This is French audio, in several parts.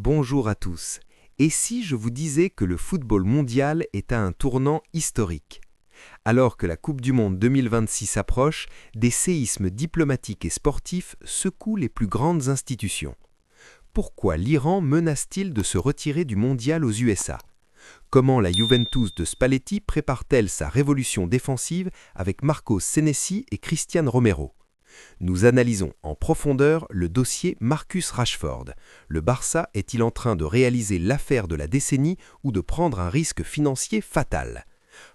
Bonjour à tous. Et si je vous disais que le football mondial est à un tournant historique? Alors que la Coupe du Monde 2026 approche, des séismes diplomatiques et sportifs secouent les plus grandes institutions. Pourquoi l'Iran menace-t-il de se retirer du mondial aux USA? Comment la Juventus de Spalletti prépare-t-elle sa révolution défensive avec Marcos Senesi et Cristian Romero? Nous analysons en profondeur le dossier Marcus Rashford. Le Barça est-il en train de réaliser l'affaire de la décennie ou de prendre un risque financier fatal?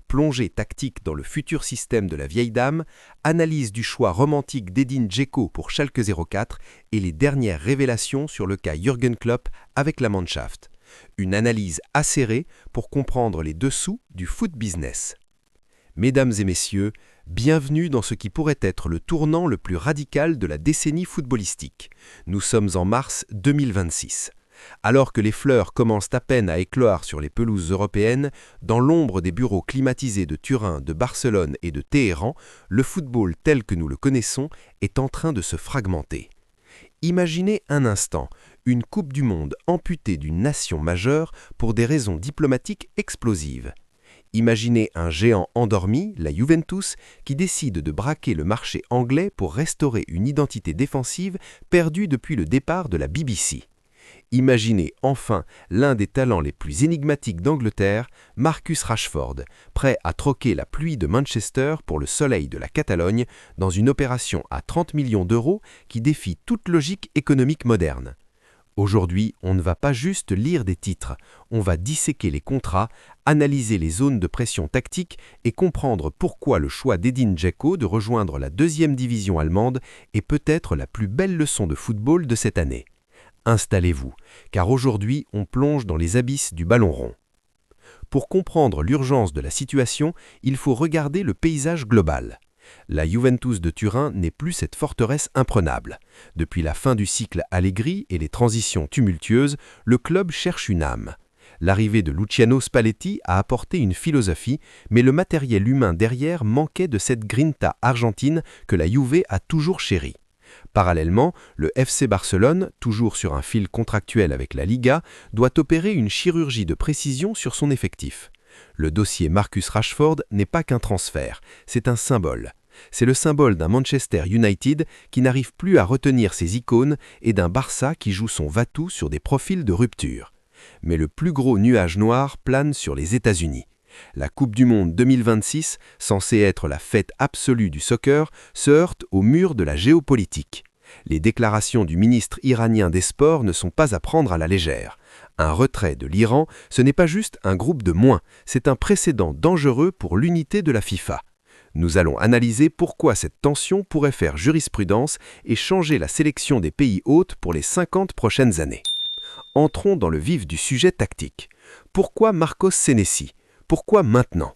Plongée tactique dans le futur système de la vieille dame, analyse du choix romantique d'Edin Dzeko pour Schalke 04 et les dernières révélations sur le cas Jürgen Klopp avec la Mannschaft. Une analyse acérée pour comprendre les dessous du foot business. Mesdames et messieurs, bienvenue dans ce qui pourrait être le tournant le plus radical de la décennie footballistique. Nous sommes en mars 2026. Alors que les fleurs commencent à peine à éclore sur les pelouses européennes, dans l'ombre des bureaux climatisés de Turin, de Barcelone et de Téhéran, le football tel que nous le connaissons est en train de se fragmenter. Imaginez un instant une Coupe du Monde amputée d'une nation majeure pour des raisons diplomatiques explosives. Imaginez un géant endormi, la Juventus, qui décide de braquer le marché anglais pour restaurer une identité défensive perdue depuis le départ de la BBC. Imaginez enfin l'un des talents les plus énigmatiques d'Angleterre, Marcus Rashford, prêt à troquer la pluie de Manchester pour le soleil de la Catalogne dans une opération à 30 millions d'euros qui défie toute logique économique moderne. Aujourd'hui, on ne va pas juste lire des titres, on va disséquer les contrats, analyser les zones de pression tactique et comprendre pourquoi le choix d'Edin Dzeko de rejoindre la deuxième division allemande est peut-être la plus belle leçon de football de cette année. Installez-vous, car aujourd'hui, on plonge dans les abysses du ballon rond. Pour comprendre l'urgence de la situation, il faut regarder le paysage global. La Juventus de Turin n'est plus cette forteresse imprenable. Depuis la fin du cycle Allegri et les transitions tumultueuses, le club cherche une âme. L'arrivée de Luciano Spalletti a apporté une philosophie, mais le matériel humain derrière manquait de cette grinta argentine que la Juve a toujours chérie. Parallèlement, le FC Barcelone, toujours sur un fil contractuel avec la Liga, doit opérer une chirurgie de précision sur son effectif. Le dossier Marcus Rashford n'est pas qu'un transfert, c'est un symbole. C'est le symbole d'un Manchester United qui n'arrive plus à retenir ses icônes et d'un Barça qui joue son va-tout sur des profils de rupture. Mais le plus gros nuage noir plane sur les États-Unis. La Coupe du Monde 2026, censée être la fête absolue du soccer, se heurte au mur de la géopolitique. Les déclarations du ministre iranien des Sports ne sont pas à prendre à la légère. Un retrait de l'Iran, ce n'est pas juste un groupe de moins, c'est un précédent dangereux pour l'unité de la FIFA. Nous allons analyser pourquoi cette tension pourrait faire jurisprudence et changer la sélection des pays hôtes pour les 50 prochaines années. Entrons dans le vif du sujet tactique. Pourquoi Marcos Senesi? Pourquoi maintenant?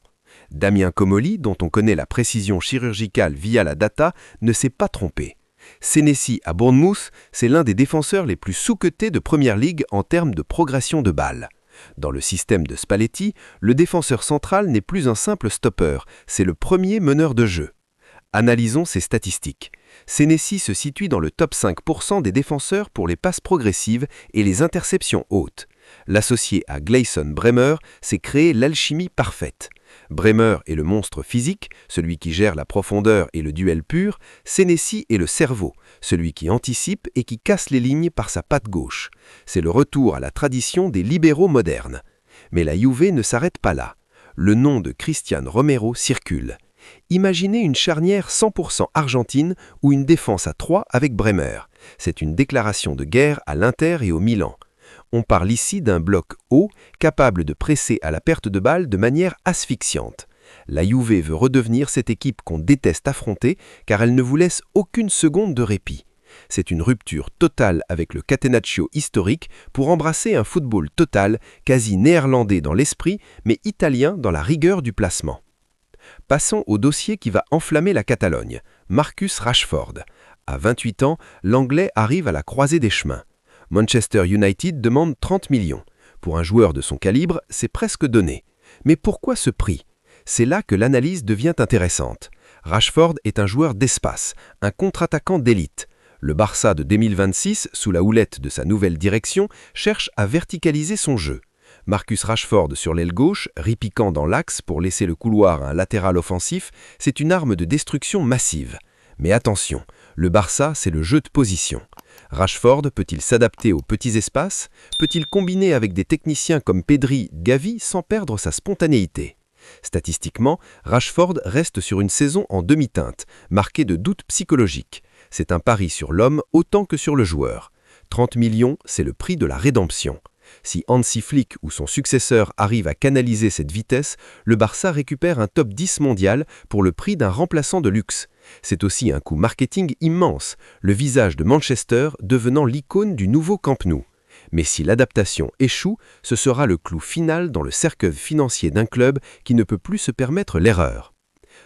Damien Comolli, dont on connaît la précision chirurgicale via la data, ne s'est pas trompé. Senesi à Bournemouth, c'est l'un des défenseurs les plus sous-cotés de Première Ligue en termes de progression de balle. Dans le système de Spalletti, le défenseur central n'est plus un simple stopper, c'est le premier meneur de jeu. Analysons ses statistiques. Senesi se situe dans le top 5% des défenseurs pour les passes progressives et les interceptions hautes. L'associé à Gleison Bremer s'est créé l'alchimie parfaite. Bremer est le monstre physique, celui qui gère la profondeur et le duel pur. Senesi est le cerveau, celui qui anticipe et qui casse les lignes par sa patte gauche. C'est le retour à la tradition des libéraux modernes. Mais la Juve ne s'arrête pas là. Le nom de Cristian Romero circule. Imaginez une charnière 100% argentine ou une défense à 3 avec Bremer. C'est une déclaration de guerre à l'Inter et au Milan. On parle ici d'un bloc haut, capable de presser à la perte de balle de manière asphyxiante. La Juve veut redevenir cette équipe qu'on déteste affronter car elle ne vous laisse aucune seconde de répit. C'est une rupture totale avec le catenaccio historique pour embrasser un football total, quasi néerlandais dans l'esprit, mais italien dans la rigueur du placement. Passons au dossier qui va enflammer la Catalogne, Marcus Rashford. À 28 ans, l'Anglais arrive à la croisée des chemins. Manchester United demande 30 millions. Pour un joueur de son calibre, c'est presque donné. Mais pourquoi ce prix? C'est là que l'analyse devient intéressante. Rashford est un joueur d'espace, un contre-attaquant d'élite. Le Barça de 2026, sous la houlette de sa nouvelle direction, cherche à verticaliser son jeu. Marcus Rashford sur l'aile gauche, ripiquant dans l'axe pour laisser le couloir à un latéral offensif, c'est une arme de destruction massive. Mais attention, le Barça, c'est le jeu de position. Rashford peut-il s'adapter aux petits espaces? Peut-il combiner avec des techniciens comme Pedri, Gavi sans perdre sa spontanéité? Statistiquement, Rashford reste sur une saison en demi-teinte, marquée de doutes psychologiques. C'est un pari sur l'homme autant que sur le joueur. 30 millions, c'est le prix de la rédemption. Si Hansi Flick ou son successeur arrive à canaliser cette vitesse, le Barça récupère un top 10 mondial pour le prix d'un remplaçant de luxe. C'est aussi un coup marketing immense, le visage de Manchester devenant l'icône du nouveau Camp Nou. Mais si l'adaptation échoue, ce sera le clou final dans le cercueil financier d'un club qui ne peut plus se permettre l'erreur.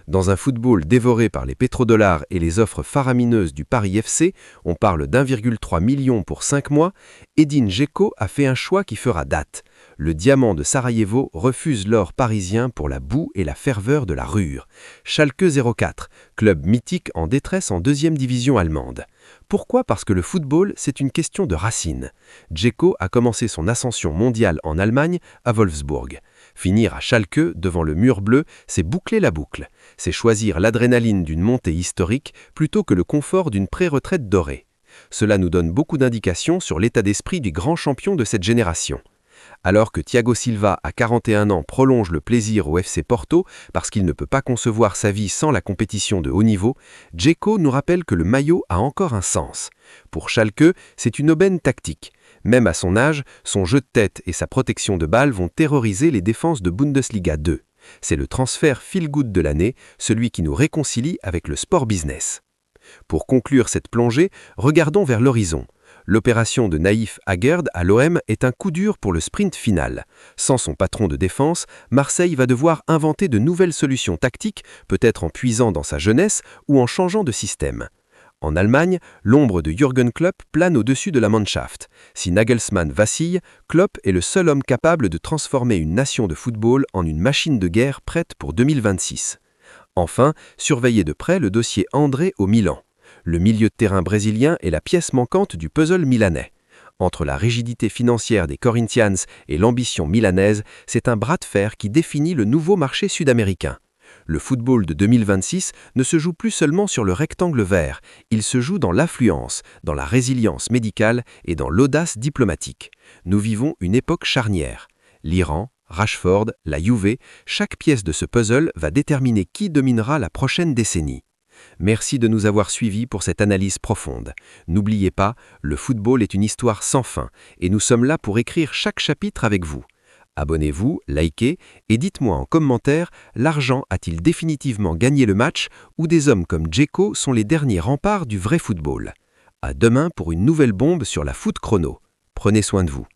Dans un football dévoré par les pétrodollars et les offres faramineuses du Paris FC, on parle d'1,3 million pour 5 mois, Edin Dzeko a fait un choix qui fera date. Le diamant de Sarajevo refuse l'or parisien pour la boue et la ferveur de la Ruhr. Schalke 04, club mythique en détresse en deuxième division allemande. Pourquoi? Parce que le football, c'est une question de racines. Dzeko a commencé son ascension mondiale en Allemagne, à Wolfsburg. Finir à Schalke, devant le mur bleu, c'est boucler la boucle. C'est choisir l'adrénaline d'une montée historique plutôt que le confort d'une pré-retraite dorée. Cela nous donne beaucoup d'indications sur l'état d'esprit du grand champion de cette génération. Alors que Thiago Silva, à 41 ans, prolonge le plaisir au FC Porto parce qu'il ne peut pas concevoir sa vie sans la compétition de haut niveau, Dzeko nous rappelle que le maillot a encore un sens. Pour Schalke, c'est une aubaine tactique. Même à son âge, son jeu de tête et sa protection de balle vont terroriser les défenses de Bundesliga 2. C'est le transfert feel-good de l'année, celui qui nous réconcilie avec le sport business. Pour conclure cette plongée, regardons vers l'horizon. L'opération de Naïf Aguerd à l'OM est un coup dur pour le sprint final. Sans son patron de défense, Marseille va devoir inventer de nouvelles solutions tactiques, peut-être en puisant dans sa jeunesse ou en changeant de système. En Allemagne, l'ombre de Jürgen Klopp plane au-dessus de la Mannschaft. Si Nagelsmann vacille, Klopp est le seul homme capable de transformer une nation de football en une machine de guerre prête pour 2026. Enfin, surveillez de près le dossier André au Milan. Le milieu de terrain brésilien est la pièce manquante du puzzle milanais. Entre la rigidité financière des Corinthians et l'ambition milanaise, c'est un bras de fer qui définit le nouveau marché sud-américain. Le football de 2026 ne se joue plus seulement sur le rectangle vert, il se joue dans l'affluence, dans la résilience médicale et dans l'audace diplomatique. Nous vivons une époque charnière. L'Iran, Rashford, la Juve, chaque pièce de ce puzzle va déterminer qui dominera la prochaine décennie. Merci de nous avoir suivis pour cette analyse profonde. N'oubliez pas, le football est une histoire sans fin et nous sommes là pour écrire chaque chapitre avec vous. Abonnez-vous, likez et dites-moi en commentaire, l'argent a-t-il définitivement gagné le match ou des hommes comme Dzeko sont les derniers remparts du vrai football? À demain pour une nouvelle bombe sur la Foot Chrono. Prenez soin de vous.